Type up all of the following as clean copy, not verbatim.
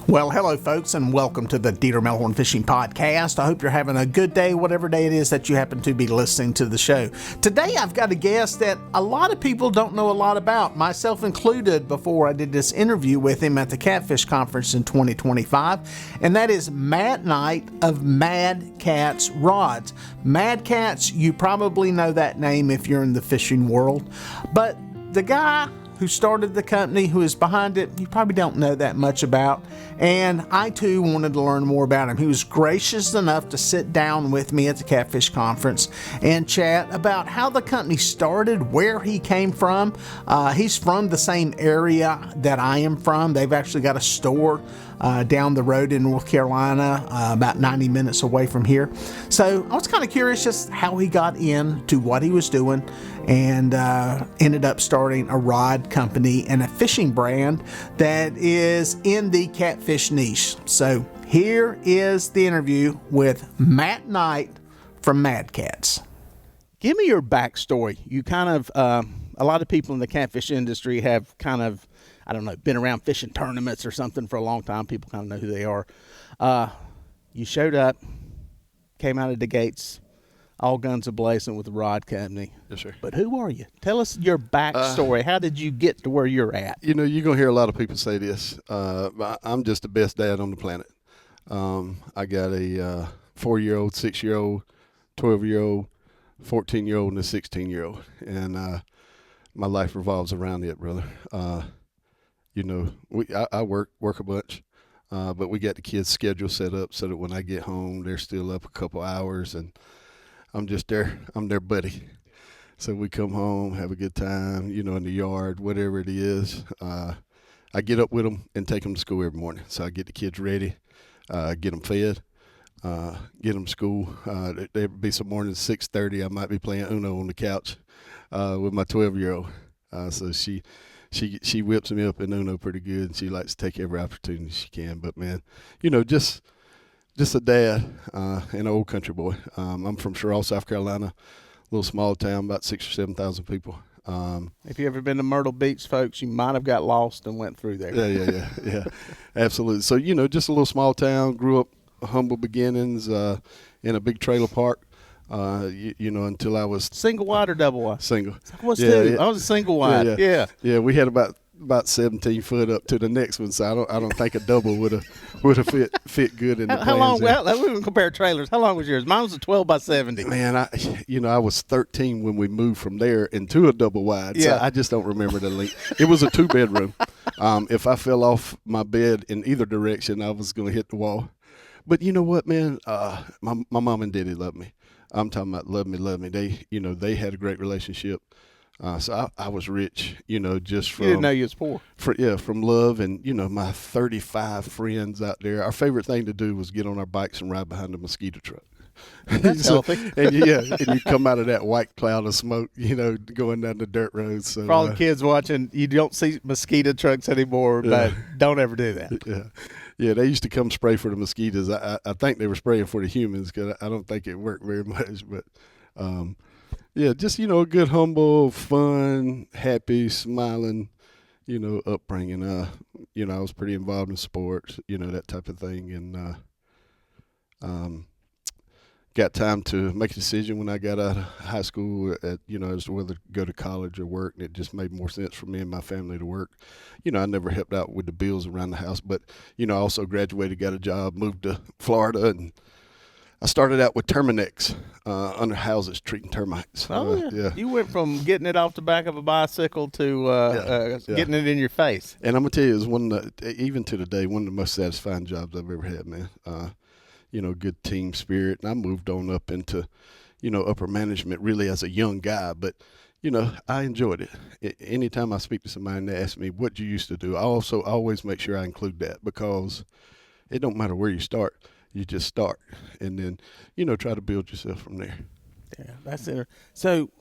Well, hello, folks, and welcome to the Dieter Melhorn Fishing Podcast. I hope you're having a good day, whatever day it is that you happen to be listening to the show. Today, I've got a guest that a lot of people don't know a lot about, myself included, before I did this interview with him at the Catfish Conference in 2025, and that is Matt Knight of Mad Katz Rods. Mad Katz, you probably know that name if you're in the fishing world, but the guy who started the company, who is behind it, you probably don't know that much about. And I too wanted to learn more about him. He was gracious enough to sit down with me at the Catfish Conference and chat about how the company started, where he came from. He's from the same area that I am from. They've actually got a store down the road in North Carolina, about 90 minutes away from here. So I was kind of curious just how he got into what he was doing, and ended up starting a rod company and a fishing brand that is in the catfish niche. So here is the interview with Matt Knight from Mad Katz. Give me your backstory. You kind of, a lot of people in the catfish industry have kind of, I don't know, been around fishing tournaments or something for a long time. People kind of know who they are. You showed up, came out of the gates, all guns a-blazing with the rod company. Yes, sir. But who are you? Tell us your backstory. How did you get to where you're at? You know, you're going to hear a lot of people say this. I'm just the best dad on the planet. I got a 4-year-old, 6-year-old, 12-year-old, 14-year-old, and a 16-year-old. And my life revolves around it, brother. You know, I work a bunch, but we got the kids' schedule set up so that when I get home, they're still up a couple hours, and I'm just there. I'm their buddy. So we come home, have a good time, you know, in the yard, whatever it is. I get up with them and take them to school every morning. So I get the kids ready, get them fed, get them to school. There'd be some mornings, 6:30, I might be playing Uno on the couch with my 12-year-old. So she whips me up in Uno pretty good, and she likes to take every opportunity she can. But, man, you know, just a dad and an old country boy. I'm from Sherrill, South Carolina, a little small town, about 6,000 or 7,000 people. If you ever been to Myrtle Beach, folks, you might have got lost and went through there. Yeah, absolutely. So, you know, just a little small town, grew up humble beginnings in a big trailer park. You know, until I was single wide or double wide? Single. I was too. I was a single wide. Yeah. We had about 17 foot up to the next one, so I don't think a double would have fit good in the How long? plans. Well, we can compare trailers. How long was yours? Mine was a 12 by 70. Man, I was 13 when we moved from there into a double wide. So I just don't remember the length. It was a 2-bedroom. If I fell off my bed in either direction, I was going to hit the wall. But you know what, man? My mom and daddy loved me. I'm talking about love me. They had a great relationship. So I was rich, you know, just from. You didn't know you was poor. From love and, you know, my 35 friends out there. Our favorite thing to do was get on our bikes and ride behind a mosquito truck. That's healthy. And you come out of that white cloud of smoke, you know, going down the dirt roads. So, for all the kids watching, you don't see mosquito trucks anymore, but don't ever do that. Yeah, they used to come spray for the mosquitoes. I think they were spraying for the humans because I don't think it worked very much. But, just, you know, a good, humble, fun, happy, smiling, you know, upbringing. You know, I was pretty involved in sports, you know, that type of thing. And got time to make a decision when I got out of high school as to whether to go to college or work, and it just made more sense for me and my family to work. You know, I never helped out with the bills around the house, but, you know, I also graduated, got a job, moved to Florida, and I started out with Terminex under houses treating termites. Oh, yeah. You went from getting it off the back of a bicycle to getting it in your face. And I'm going to tell you, it was even to today, one of the most satisfying jobs I've ever had, man. You know, good team spirit. And I moved on up into, you know, upper management really as a young guy. But, you know, I enjoyed it. Anytime I speak to somebody and they ask me, what you used to do, I also always make sure I include that, because it don't matter where you start. You just start and then, you know, try to build yourself from there. Yeah, that's it. So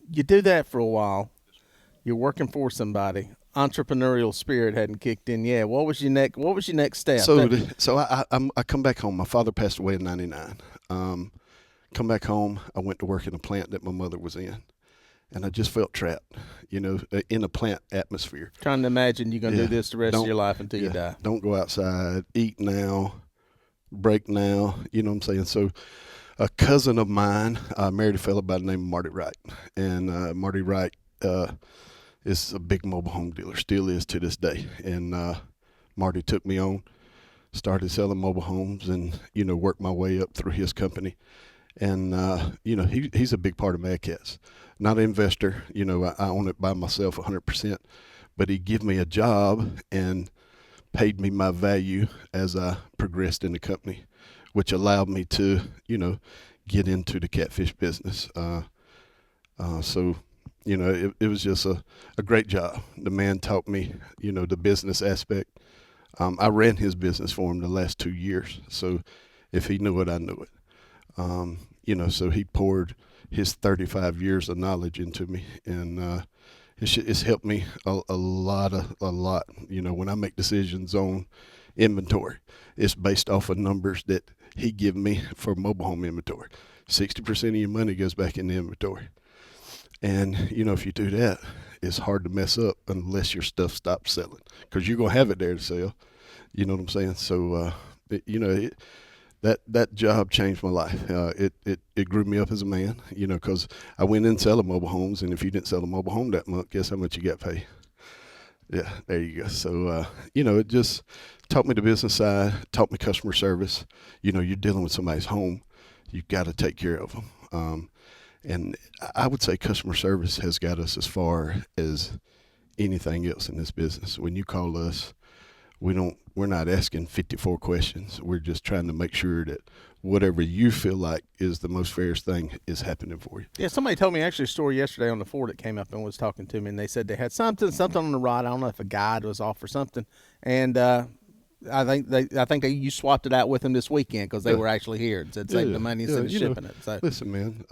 you do that for a while. You're working for somebody. Entrepreneurial spirit hadn't kicked in yet. What was your next step? So I come back home. My father passed away in '99. Come back home. I went to work in a plant that my mother was in, and I just felt trapped, in a plant atmosphere. Trying to imagine you're going to do this the rest of your life until you die. Don't go outside, eat now, break now, you know what I'm saying? So a cousin of mine married a fellow by the name of Marty Wright, and Marty Wright is a big mobile home dealer, still is to this day. And Marty took me on, started selling mobile homes, and worked my way up through his company. And he's a big part of Mad Katz. Not an investor, I own it by myself 100%, but he gave me a job and paid me my value as I progressed in the company, which allowed me to get into the catfish business. So it was just a great job. The man taught me the business aspect. I ran his business for him the last 2 years, so if he knew it, I knew it. So he poured his 35 years of knowledge into me, and it's helped me a lot. When I make decisions on inventory, it's based off of numbers that he give me for mobile home inventory. 60% of your money goes back in the inventory. And, if you do that, it's hard to mess up unless your stuff stops selling, because you're going to have it there to sell. You know what I'm saying? So, that job changed my life. It grew me up as a man, because I went in selling mobile homes, and if you didn't sell a mobile home that month, guess how much you got paid? Yeah, there you go. So, it just taught me the business side, taught me customer service. You're dealing with somebody's home. You've got to take care of them. And I would say customer service has got us as far as anything else in this business. When you call us, we're not asking 54 questions. We're just trying to make sure that whatever you feel like is the most fairest thing is happening for you. Yeah, somebody told me actually a story yesterday on the Ford that came up and was talking to me, and they said they had something on the rod. I don't know if a guide was off or something, and I think you swapped it out with them this weekend because they were actually here and said save the money instead of shipping it. So listen, man,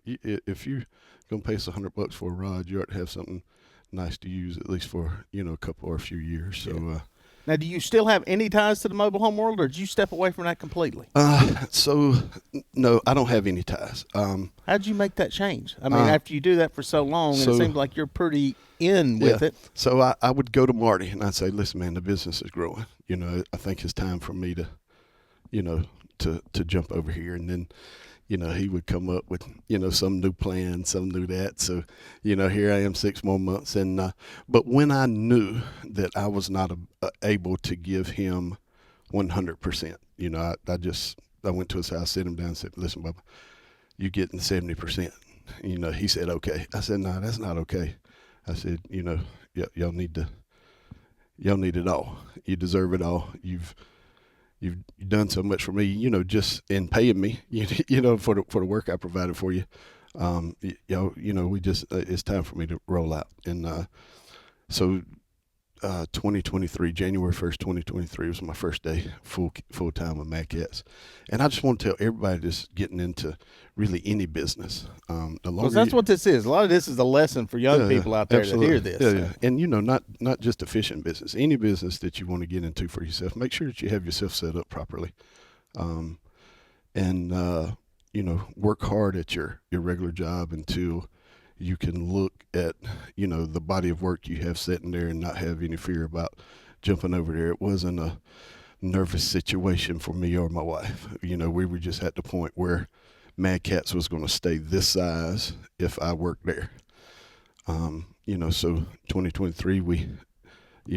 if you're gonna pay us $100 for a rod, you ought to have something nice to use at least for a couple or a few years. So. Now, do you still have any ties to the mobile home world, or did you step away from that completely? No, I don't have any ties. How did you make that change? I mean, after you do that for so long, and it seems like you're pretty in with it. So I would go to Marty and I'd say, listen, man, the business is growing. I think it's time for me to, to jump over here. And then, he would come up with, some new plan, some new that. So, here I am 6 more months. And, but when I knew that I was not able to give him 100%, I went to his house, sit him down and said, listen, Bubba, you're getting 70%. He said, okay. I said, no, that's not okay. I said, y'all need it all. You deserve it all. You've done so much for me, just in paying me, for the work I provided for you. We just, it's time for me to roll out. And, so, 2023, January 1st, 2023 was my first day full time with Mad Katz. And I just want to tell everybody that's getting into really any business. Because that's what this is. A lot of this is a lesson for young people out there absolutely. to hear this. Yeah. And, not just a fishing business. Any business that you want to get into for yourself, make sure that you have yourself set up properly. Work hard at your regular job until you can look at, the body of work you have sitting there and not have any fear about jumping over there. It wasn't a nervous situation for me or my wife. We were just at the point where Mad Katz was going to stay this size if I worked there. So 2023,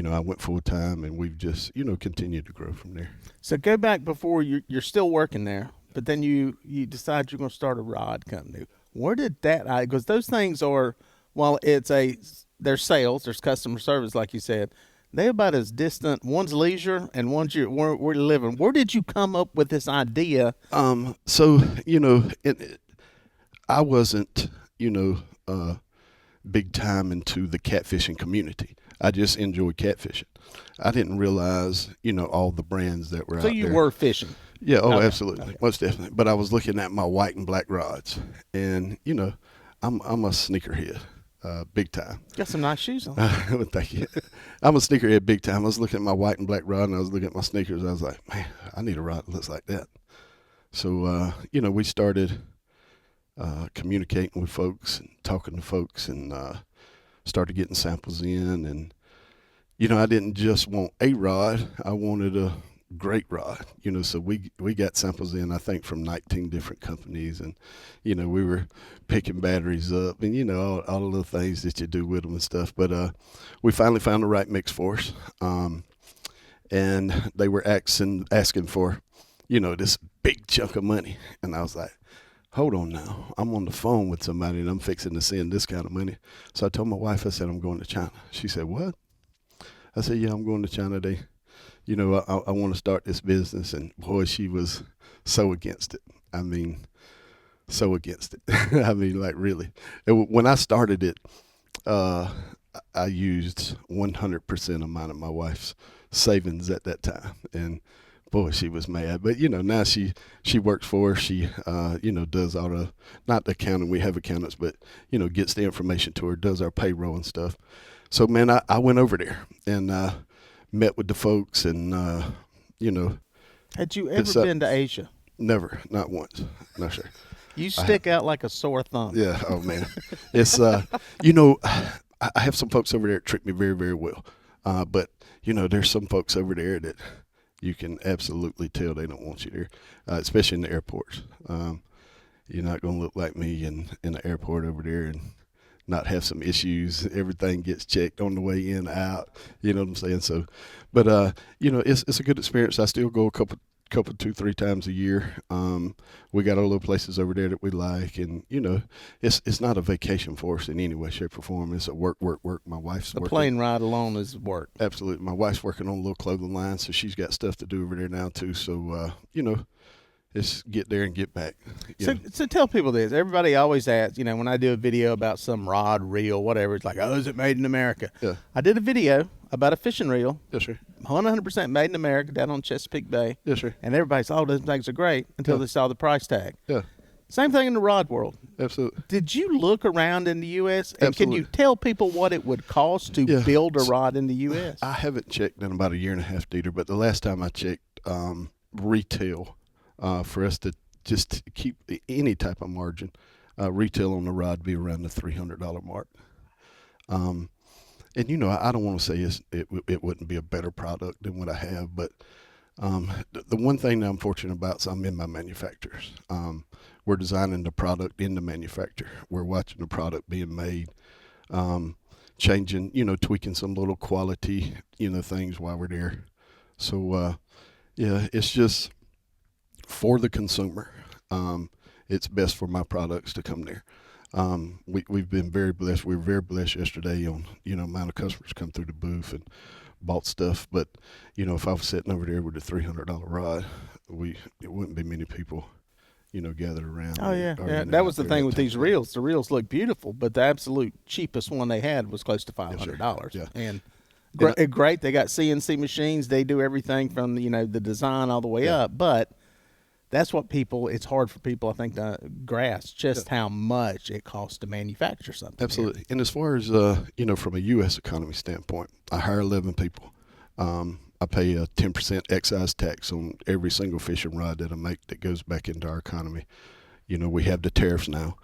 I went full time, and we've just, continued to grow from there. So go back before you're still working there, but then you decide you're going to start a rod company. Where did that? Because those things are, while there's sales, there's customer service, like you said, they're about as distant. One's leisure and one's we're living. Where did you come up with this idea? I wasn't, big time into the catfishing community. I just enjoyed catfishing. I didn't realize, all the brands that were out there. So you were fishing? Yeah, absolutely. Okay. Most definitely. But I was looking at my white and black rods, and, I'm a sneakerhead, big time. Got some nice shoes on. Thank you. I'm a sneakerhead big time. I was looking at my white and black rod, and I was looking at my sneakers. I was like, man, I need a rod that looks like that. So, we started communicating with folks and talking to folks, and started getting samples in. And I didn't just want a rod, I wanted a great rod, so we got samples in, I think, from 19 different companies. And we were picking batteries up, and all the little things that you do with them and stuff. But we finally found the right mix for us, and they were asking for this big chunk of money. And I was like, hold on now, I'm on the phone with somebody and I'm fixing to send this kind of money. So I told my wife, I said, I'm going to China. She said, what? I said, yeah, I'm going to China. I want to start this business. And boy, she was so against it. I mean, so against it. I mean, like, really. When I started it, I used 100% of mine and my wife's savings at that time. And boy, she was mad. But, now she works for us. She, does all the, not the accounting, we have accountants, but, gets the information to her, does our payroll and stuff. So, man, I went over there and met with the folks and, Had you ever been to Asia? Never, not once. No, sir. You stick out like a sore thumb. Yeah, oh, man. It's, I have some folks over there that treat me very, very well. But, there's some folks over there that you can absolutely tell they don't want you there, especially in the airports. You're not going to look like me in the airport over there and not have some issues. Everything gets checked on the way in, out. You know what I'm saying? So, but it's a good experience. I still go a couple, 2-3 times a year. We got our little places over there that we like, and it's not a vacation for us in any way, shape, or form. It's a work. My wife's the working. plane ride alone is work. Absolutely. My wife's working on a little clothing line, so she's got stuff to do over there now too. So it's get there and get back. So tell people this. Everybody always asks, when I do a video about some rod, reel, whatever, it's like, oh, is it made in America? Yeah. I did a video about a fishing reel. Yes, sir. 100% made in America down on Chesapeake Bay. Yes, sir. And everybody's, oh, those things are great until they saw the price tag. Yeah. Same thing in the rod world. Absolutely. Did you look around in the U.S. and Absolutely. can you tell people what it would cost to build a rod in the U.S.? I haven't checked in about 1.5 years, Dieter, but the last time I checked, retail, for us to just keep any type of margin, retail on the rod be around the $300 mark. And I don't want to say it wouldn't be a better product than what I have, but the one thing that I'm fortunate about is I'm in my manufacturers. We're designing the product in the manufacturer. We're watching the product being made, changing, tweaking some little quality, things while we're there. So, it's just for the consumer. It's best for my products to come there. We've been very blessed. We were very blessed yesterday on, amount of customers come through the booth and bought stuff. But, if I was sitting over there with a $300 rod, it wouldn't be many people, gathered around. Oh, yeah. That was the thing with these reels. The reels look beautiful, but the absolute cheapest one they had was close to $500. Yeah. And great. They got CNC machines. They do everything from, the design all the way up. But that's what it's hard for people, I think, to grasp just how much it costs to manufacture something. Absolutely. And as far as, from a U.S. economy standpoint, I hire 11 people. I pay a 10% excise tax on every single fishing rod that I make that goes back into our economy. We have the tariffs now.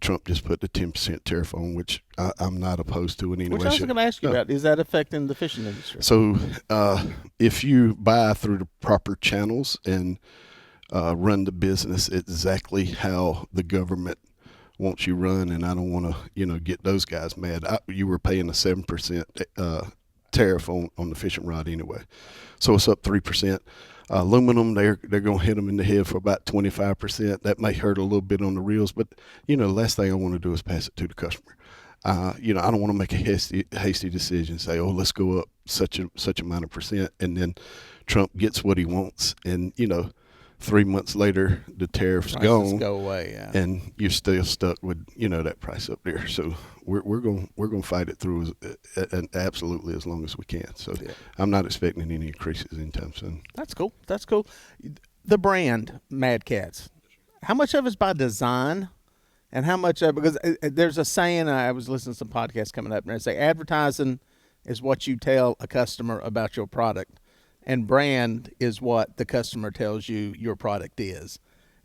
Trump just put the 10% tariff on, which I'm not opposed to in any way. Which I was going to ask you about. Is that affecting the fishing industry? So if you buy through the proper channels and run the business exactly how the government wants you run, and I don't want to, get those guys mad. You were paying a 7% tariff on the fishing rod anyway. So it's up 3%. Aluminum, they're going to hit them in the head for about 25%. That may hurt a little bit on the reels, but, the last thing I want to do is pass it to the customer. I don't want to make a hasty decision, say, oh, let's go up such amount of percent, and then Trump gets what he wants, and, 3 months later, the tariff's gone, go away, yeah. And you're still stuck with, that price up there. So we're going to fight it through and absolutely as long as we can. So I'm not expecting any increases anytime soon. That's cool. The brand Mad Katz, how much of it's by design, and how much because there's a saying, I was listening to some podcasts coming up, and they say advertising is what you tell a customer about your product, and brand is what the customer tells you your product is.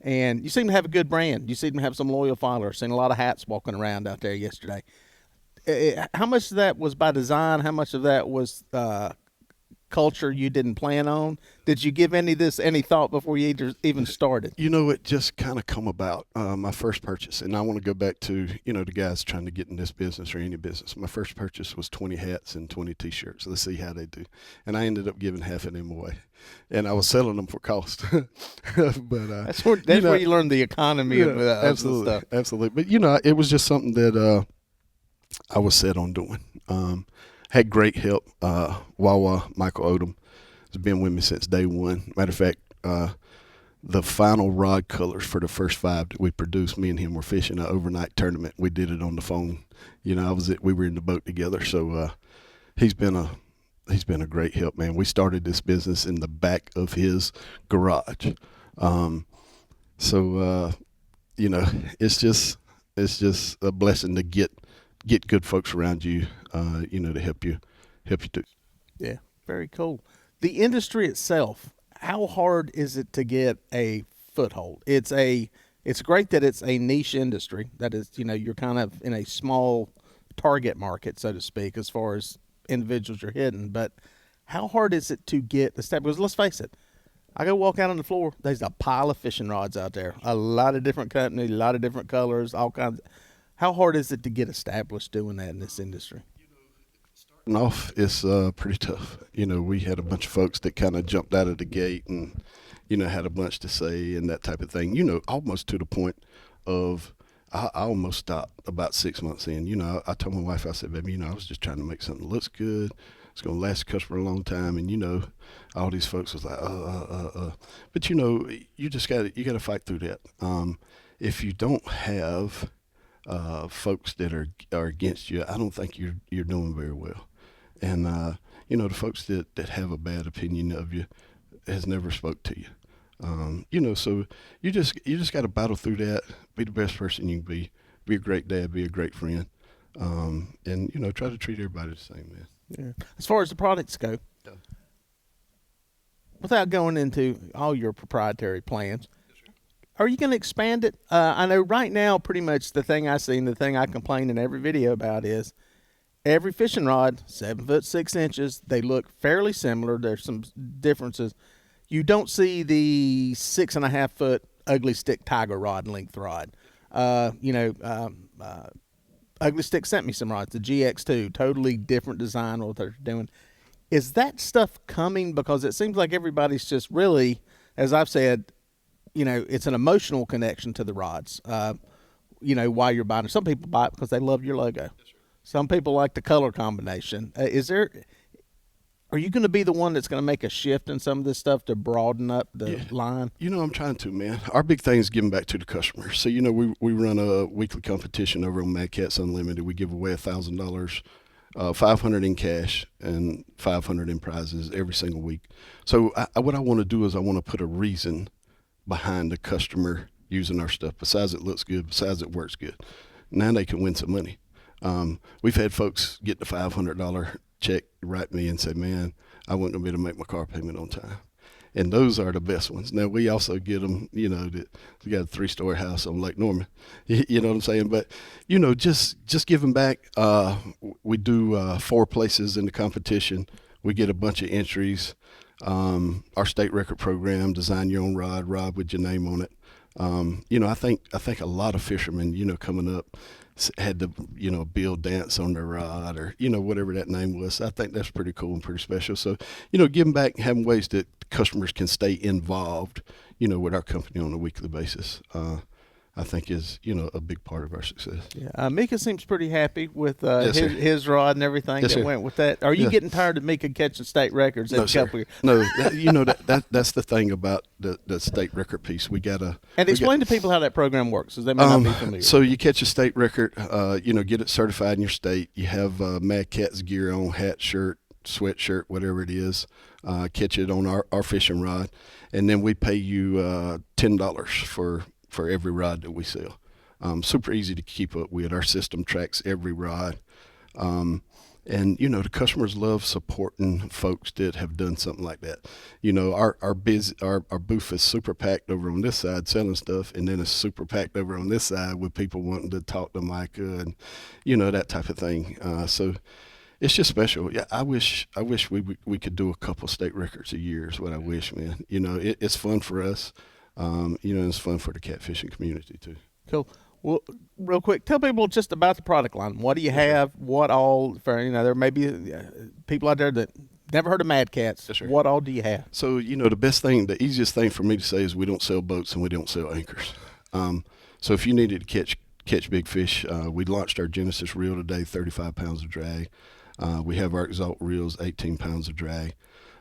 and you seem to have a good brand. You seem to have some loyal followers. Seen a lot of hats walking around out there yesterday. How much of that was by design? How much of that was culture you didn't plan on? Did you give any thought before you even started? It just kind of come about. My first purchase, and I want to go back to, the guys trying to get in this business or any business. My first purchase was 20 hats and 20 T-shirts. Let's see how they do. And I ended up giving half of them away. And I was selling them for cost. But that's where you learn the economy of absolutely, stuff. Absolutely. But, it was just something that I was set on doing. Had great help. Wawa, Michael Odom, has been with me since day one. Matter of fact, the final rod colors for the first 5 that we produced, me and him were fishing an overnight tournament. We did it on the phone. We were in the boat together. So he's been a great help, man. We started this business in the back of his garage. It's just a blessing to get good folks around you, to help you do. Yeah, very cool. The industry itself, how hard is it to get a foothold? It's great that it's a niche industry. That is, you're kind of in a small target market, so to speak, as far as individuals you're hitting. But how hard is it to get established? Because let's face it, I go walk out on the floor, there's a pile of fishing rods out there, a lot of different companies, a lot of different colors, all kinds. How hard is it to get established doing that in this industry? Starting off, it's pretty tough. We had a bunch of folks that kind of jumped out of the gate and, had a bunch to say and that type of thing. Almost to the point of I almost stopped about 6 months in. I told my wife, I said, baby, I was just trying to make something that looks good. It's going to last the customer a long time. And, all these folks was like, But, you just got to fight through that. If you don't have folks that are against you, I don't think you're doing very well. And the folks that have a bad opinion of you has never spoke to you. So you just got to battle through that. Be the best person you can be. Be a great dad. Be a great friend. And try to treat everybody the same, man. Yeah. As far as the products go, without going into all your proprietary plans. Are you going to expand it? I know right now pretty much the thing I see and the thing I complain in every video about is every fishing rod, 7 foot 6 inches. They look fairly similar. There's some differences. You don't see the 6.5 foot ugly stick tiger rod length rod. Ugly Stick sent me some rods, the GX2, totally different design what they're doing. Is that stuff coming? Because it seems like everybody's just really, as I've said, it's an emotional connection to the rods, while you're buying it. Some people buy it because they love your logo. Some people like the color combination. Are you going to be the one that's going to make a shift in some of this stuff to broaden up the line? I'm trying to, man. Our big thing is giving back to the customer. So, we run a weekly competition over on Mad Katz Unlimited. We give away $1,000, $500 in cash and $500 in prizes every single week. So what I want to do is I want to put a reason behind the customer using our stuff. Besides it looks good, besides it works good. Now they can win some money. We've had folks get the $500 check, write me and say, man, I wasn't going to be able to make my car payment on time. And those are the best ones. Now, we also get them, we got a 3-story house on Lake Norman. You know what I'm saying? But, just giving back. We do 4 places in the competition. We get a bunch of entries. Our state record program, design your own rod with your name on it. I think a lot of fishermen, coming up had to, build dance on their rod or, whatever that name was. I think that's pretty cool and pretty special. So, giving back, having ways that customers can stay involved, with our company on a weekly basis. I think is, a big part of our success. Yeah, Mika seems pretty happy with his rod and everything that went with that. Are you getting tired of Mika catching state records? No, sir. No, that's the thing about the state record piece. We gotta explain to people how that program works, because they may not be familiar. So you catch a state record, get it certified in your state. You have Mad Katz gear on, hat, shirt, sweatshirt, whatever it is. Catch it on our fishing rod, and then we pay you $10 for every rod that we sell. Super easy to keep up with. Our system tracks every rod. And, the customers love supporting folks that have done something like that. Our booth is super packed over on this side selling stuff, and then it's super packed over on this side with people wanting to talk to Micah and, that type of thing. So it's just special. Yeah, I wish we could do a couple state records a year is what I wish, man. It's fun for us. And it's fun for the catfishing community too. Cool. Well, real quick, tell people just about the product line. What do you have? What all, for there may be people out there that never heard of Mad Katz. Yes, sir. What all do you have? So, the easiest thing for me to say is we don't sell boats and we don't sell anchors. So if you needed to catch big fish, we launched our Genesis reel today, 35 pounds of drag. We have our Exalt reels, 18 pounds of drag.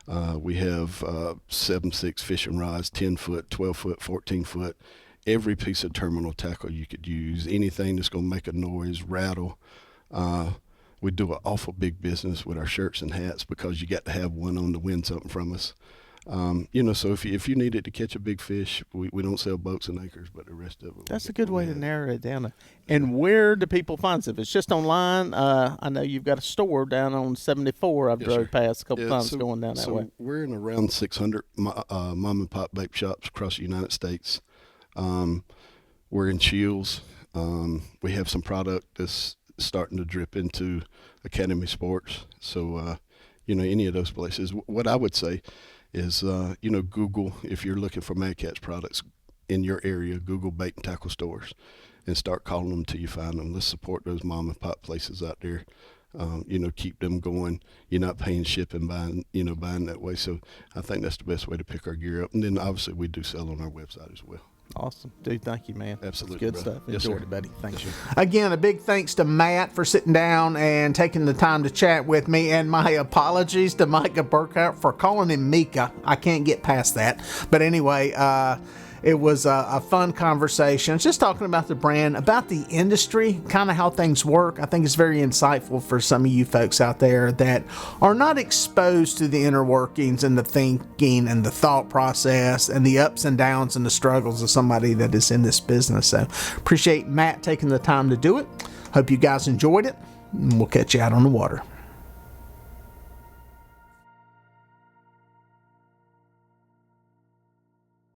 We have 7/6 fishing rods, 10 foot, 12 foot, 14 foot. Every piece of terminal tackle you could use, anything that's going to make a noise, rattle. We do an awful big business with our shirts and hats because you got to have one on to win something from us. So if you needed to catch a big fish, we don't sell boats and anchors, but the rest of it. That's a good way to narrow it down. And where do people find it? If it's just online, I know you've got a store down on 74. I've drove past a couple times going down that way. We're in around 600 mom and pop bait shops across the United States. We're in Shields. We have some product that's starting to drip into Academy Sports. So, any of those places. What I would say is, Google, if you're looking for Mad Katz products in your area, Google bait and tackle stores and start calling them till you find them. Let's support those mom and pop places out there. Keep them going. You're not paying shipping, buying that way. So I think that's the best way to pick our gear up. And then obviously we do sell on our website as well. Awesome. Dude, thank you, man. Absolutely. That's good stuff. Yes, Enjoyed sir. it, buddy. Thanks. Yes, Again, a big thanks to Matt for sitting down and taking the time to chat with me, and my apologies to Micah Burkhardt for calling him Mika. I can't get past that. But anyway, it was a fun conversation. Just talking about the brand, about the industry, kind of how things work. I think it's very insightful for some of you folks out there that are not exposed to the inner workings and the thinking and the thought process and the ups and downs and the struggles of somebody that is in this business. So appreciate Matt taking the time to do it. Hope you guys enjoyed it. And we'll catch you out on the water.